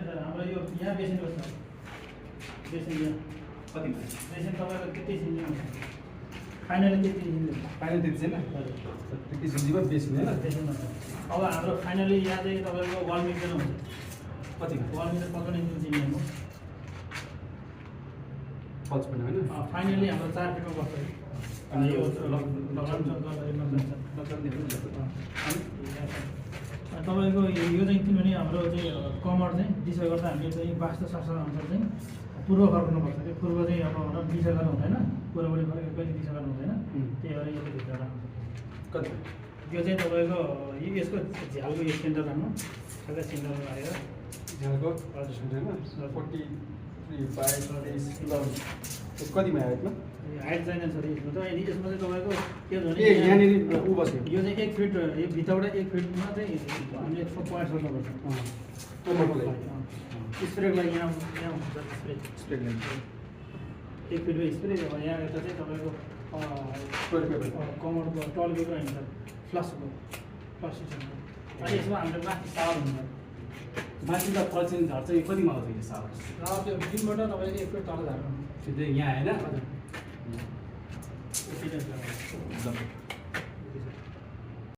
sir हाम्रो यो यहाँ बेसिनको छ बेसिन यहाँ कति बेसिन तपाईँको 33 इन्च हुन्छ फाइनली 33 इन्च फाइनल त्यति छैन हजुर 33 इन्चमा बेच्ने हैन बेसिनमा छ अब हाम्रो फाइनली यहाँ चाहिँ तपाईँको वाल मिटर हुन्छ कति वाल मिटर 55 इन्च दिने हो 55 हैन फाइनली हाम्रो 4 फिटमा बस्छ अनि यो तपाईँको यो चाहिँ किनभने हाम्रो चाहिँ कमर चाहिँ दिशा गर्दा हामीले चाहिँ वास्तुशास्त्र अनुसार चाहिँ पूर्व फर्कनुपर्छ कि पूर्व चाहिँ अब दिशा गर्नु हुँदैन पूर्वपट्टि फर्केर कहिले दिशा गर्नु हुँदैन त्यही भएर यो चाहिँ भित्र राम्रो कति यो चाहिँ तपाईँको यसको झ्यालको यो सेन्टर राम्रो ठ्याक्कै सेन्टर आएर झ्यालको हजुर हैन 43 कतिमा हाइटमा हाइट चाहिँदैन सर यसमा त यसमा चाहिँ तपाईँको के ए भने यहाँनिर उ बस्यो यो चाहिँ 1 फिट यो भित्रबाट 1 फिटमा चाहिँ हामीले यसको पोइन्ट सोध्नुपर्छ स्प्रेको लागि यहाँ हुन्छ स्प्रे 1 फिटको स्प्रे अब यहाँ यता चाहिँ तपाईँको कमरको टल पेपर हुन्छ फ्लसको सिस्टम अनि यसमा हाम्रो माथि सावर हुन्छ माथिका पर्सेन्ट झर्छ यो कतिमा आउँछ यो सावर र त्यो बिमबाट तपाईँको 1 फिट तल झार्नु सिधै यहाँ हैन हजुर